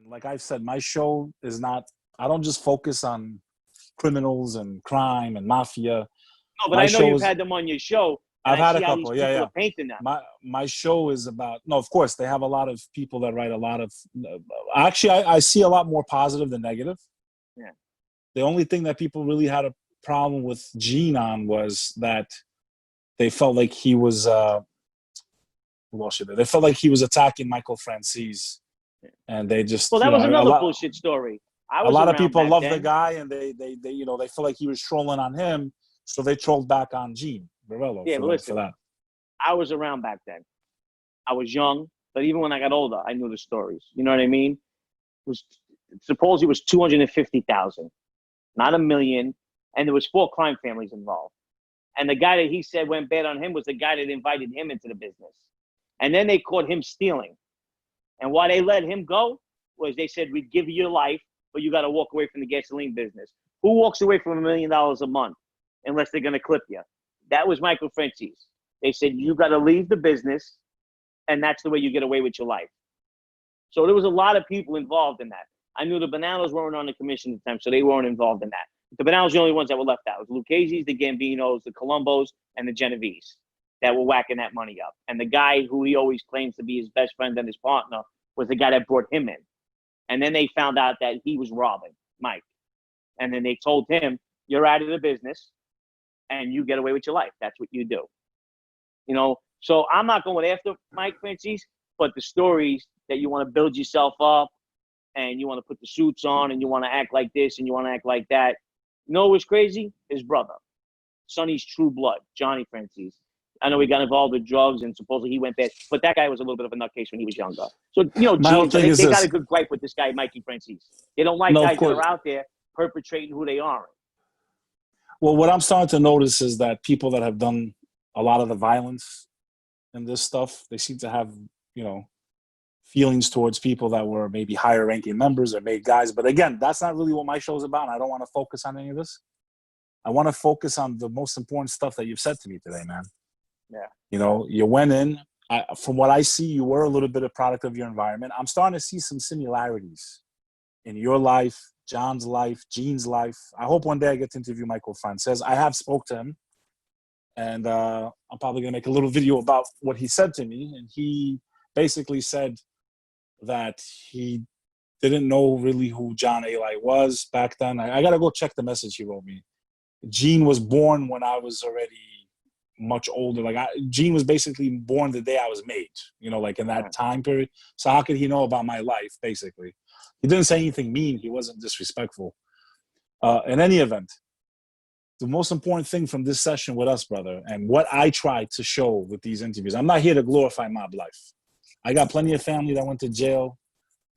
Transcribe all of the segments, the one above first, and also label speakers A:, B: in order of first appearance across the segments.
A: like I've said, my show is not. I don't just focus on criminals and crime and mafia.
B: No, but I know you've had them on your show.
A: I've had a
B: how
A: couple.
B: These people
A: Yeah.
B: are painting them.
A: My show is about. No, of course they have a lot of people that write a lot of. Actually, I see a lot more positive than negative.
B: Yeah.
A: The only thing that people really had a problem with Gene on was that they felt like he was. They felt like he was attacking Michael Franzese, and they just.
B: Well, that was another bullshit story.
A: A lot of people love the guy, and they they feel like he was trolling on him, so they trolled back on Gene Gravano.
B: Yeah, but listen, I was around back then. I was young, but even when I got older, I knew the stories. You know what I mean? Suppose it was 250,000, not $1 million, and there was 4 crime families involved. And the guy that he said went bad on him was the guy that invited him into the business. And then they caught him stealing. And why they let him go was they said, we'd give you your life, but you got to walk away from the gasoline business. Who walks away from $1 million a month unless they're going to clip you? That was Michael Franzese. They said, you got to leave the business, and that's the way you get away with your life. So there was a lot of people involved in that. I knew the Bananas weren't on the commission at the time, so they weren't involved in that. The Bananas were the only ones that were left out. It was Lucchese's, the Gambinos, the Colombos, and the Genovese that were whacking that money up. And the guy who he always claims to be his best friend and his partner was the guy that brought him in. And then they found out that he was robbing Mike. And then they told him, you're out of the business and you get away with your life. That's what you do. You know, so I'm not going after Mike Franzese, but the stories that you want to build yourself up and you want to put the suits on and you want to act like this and you want to act like that. You know what's crazy? His brother, Sonny's true blood, Johnny Franzese. I know he got involved with drugs and supposedly he went bad, but that guy was a little bit of a nutcase when he was younger. So, you know, they got a good gripe with this guy, Mikey Franzese. They don't like guys that are out there perpetrating who they aren't.
A: Well, what I'm starting to notice is that people that have done a lot of the violence in this stuff, they seem to have, you know, feelings towards people that were maybe higher ranking members or made guys. But again, that's not really what my show's about. I don't want to focus on any of this. I want to focus on the most important stuff that you've said to me today, man.
B: Yeah.
A: You know, you went in, from what I see, you were a little bit of product of your environment. I'm starting to see some similarities in your life, John's life, Gene's life. I hope one day I get to interview Michael Franzese. I have spoke to him, and I'm probably going to make a little video about what he said to me. And he basically said that he didn't know really who John Eli was back then. I got to go check the message he wrote me. Gene was born when I was already much older. Like Gene was basically born the day I was made, you know, like in that time period. So how could he know about my life, basically? He didn't say anything mean. He wasn't disrespectful. In any event, the most important thing from this session with us, brother, and what I try to show with these interviews, I'm not here to glorify mob life. I got plenty of family that went to jail,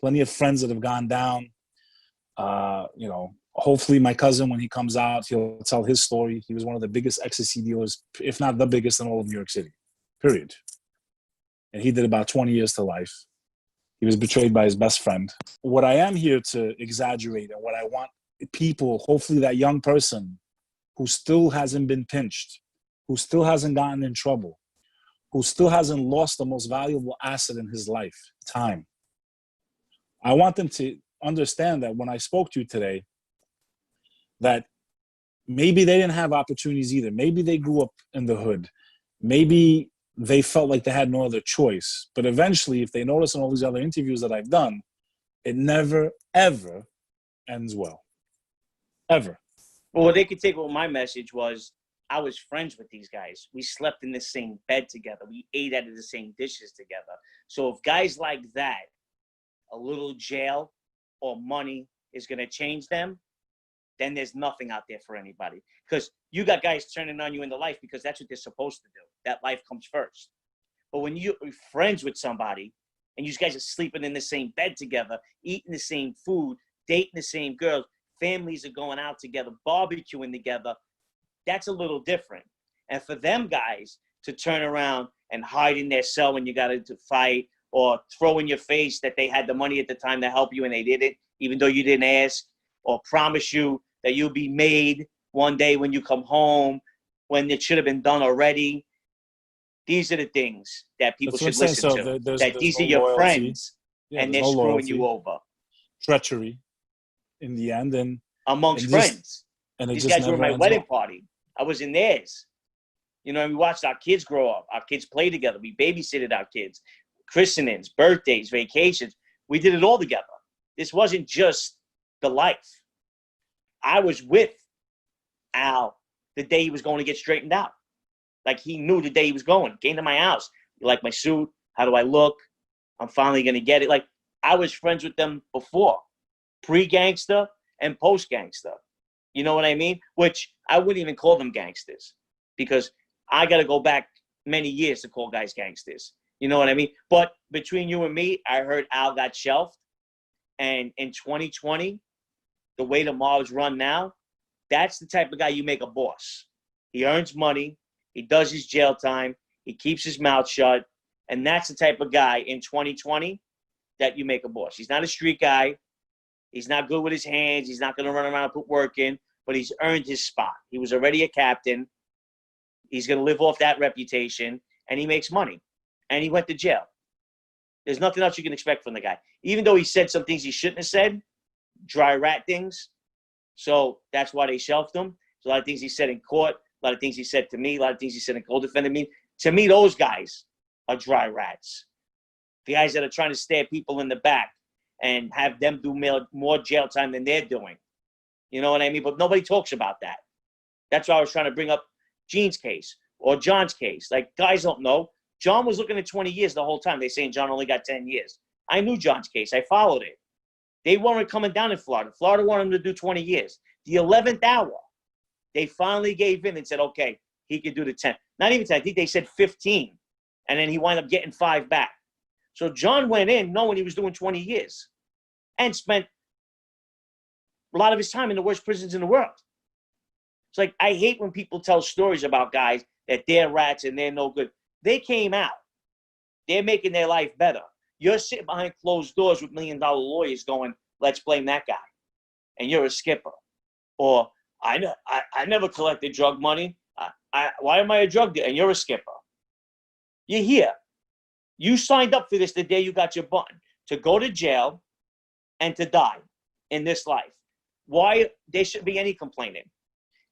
A: plenty of friends that have gone down. You know, hopefully my cousin, when he comes out, he'll tell his story. He was one of the biggest ecstasy dealers, if not the biggest in all of New York City, period. And he did about 20 years to life. He was betrayed by his best friend. What I am here to exaggerate and what I want people, hopefully that young person who still hasn't been pinched, who still hasn't gotten in trouble, who still hasn't lost the most valuable asset in his life, time. I want them to understand that when I spoke to you today, that maybe they didn't have opportunities either. Maybe they grew up in the hood. Maybe they felt like they had no other choice. But eventually, if they notice in all these other interviews that I've done, it never, ever ends well. Ever.
B: Well, what they could take what my message was, I was friends with these guys. We slept in the same bed together. We ate out of the same dishes together. So if guys like that, a little jail or money is going to change them, then there's nothing out there for anybody. Because you got guys turning on you in the life because that's what they're supposed to do. That life comes first. But when you're friends with somebody and you guys are sleeping in the same bed together, eating the same food, dating the same girls, families are going out together, barbecuing together, that's a little different. And for them guys to turn around and hide in their cell when you got to fight, or throw in your face that they had the money at the time to help you and they didn't, even though you didn't ask, or promise you that you'll be made one day when you come home, when it should have been done already. These are the things that people should listen to. That these are your friends, and they're screwing you over.
A: treachery in the end, and
B: amongst
A: and just-
B: friends.
A: and it
B: These
A: just
B: guys were
A: never
B: at my
A: ends
B: wedding
A: well.
B: party. I was in theirs. You know, and we watched our kids grow up. Our kids play together. We babysitted our kids. Christenings, birthdays, vacations. We did it all together. This wasn't just the life. I was with Al the day he was going to get straightened out. Like, he knew the day he was going. Came to my house. You like my suit? How do I look? I'm finally going to get it. Like, I was friends with them before. Pre-gangster and post-gangster. You know what I mean? Which I wouldn't even call them gangsters, because I got to go back many years to call guys gangsters. You know what I mean? But between you and me, I heard Al got shelved. And in 2020, the way the mobs run now, that's the type of guy you make a boss. He earns money. He does his jail time. He keeps his mouth shut. And that's the type of guy in 2020 that you make a boss. He's not a street guy. He's not good with his hands. He's not going to run around and put work in. But he's earned his spot. He was already a captain. He's going to live off that reputation. And he makes money. And he went to jail. There's nothing else you can expect from the guy. Even though he said some things he shouldn't have said, dry rat things. So that's why they shelved him. So a lot of things he said in court, a lot of things he said to me, a lot of things he said in co-defendant me. To me, those guys are dry rats. The guys that are trying to stab people in the back and have them do more jail time than they're doing. You know what I mean? But nobody talks about that. That's why I was trying to bring up Gene's case or John's case. Like, guys don't know. John was looking at 20 years the whole time. They're saying John only got 10 years. I knew John's case. I followed it. They weren't coming down in Florida. Florida wanted him to do 20 years. The 11th hour, they finally gave in and said, okay, he could do the 10. Not even 10. I think they said 15. And then he wound up getting 5 back. So John went in knowing he was doing 20 years and spent a lot of his time in the worst prisons in the world. It's like, I hate when people tell stories about guys that they're rats and they're no good. They came out. They're making their life better. You're sitting behind closed doors with $1 million lawyers going, let's blame that guy. And you're a skipper. Or, I never collected drug money. Why am I a drug dealer? And you're a skipper. You're here. You signed up for this the day you got your button, to go to jail and to die in this life. Why? There shouldn't be any complaining.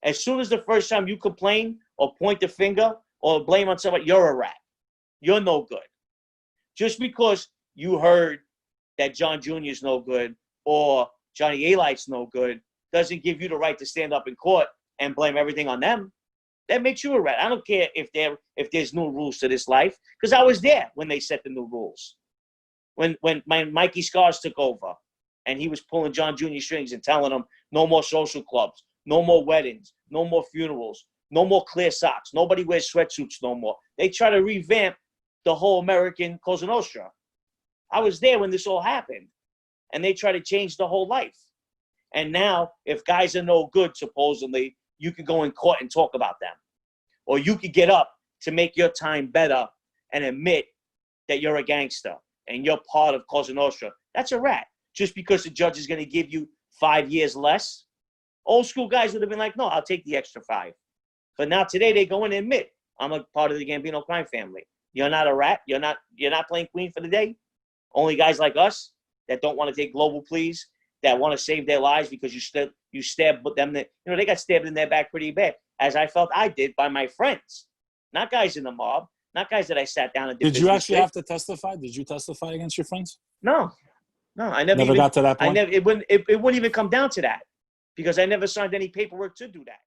B: As soon as the first time you complain or point the finger or blame on somebody, you're a rat. You're no good. Just because you heard that John Jr. is no good or Johnny A-Light's no good doesn't give you the right to stand up in court and blame everything on them. That makes you a rat. I don't care if there's new rules to this life, because I was there when they set the new rules. When Mikey Scars took over and he was pulling John Jr. strings and telling him no more social clubs, no more weddings, no more funerals, no more clear socks. Nobody wears sweatsuits no more. They try to revamp the whole American Cosa Nostra. I was there when this all happened. And they try to change the whole life. And now, if guys are no good, supposedly, you can go in court and talk about them. Or you could get up to make your time better and admit that you're a gangster and you're part of Cosa Nostra. That's a rat. Just because the judge is going to give you 5 years less. Old school guys would have been like, no, I'll take the extra 5. But now today they go in and admit, I'm a part of the Gambino crime family. You're not a rat. You're not playing queen for the day. Only guys like us that don't want to take global pleas, that want to save their lives because you stabbed them. They got stabbed in their back pretty bad, as I felt I did by my friends, not guys in the mob, not guys that I sat down and did.
A: Did you actually have to testify? Did you testify against your friends?
B: No, I never
A: got to that point.
B: It wouldn't even come down to that, because I never signed any paperwork to do that.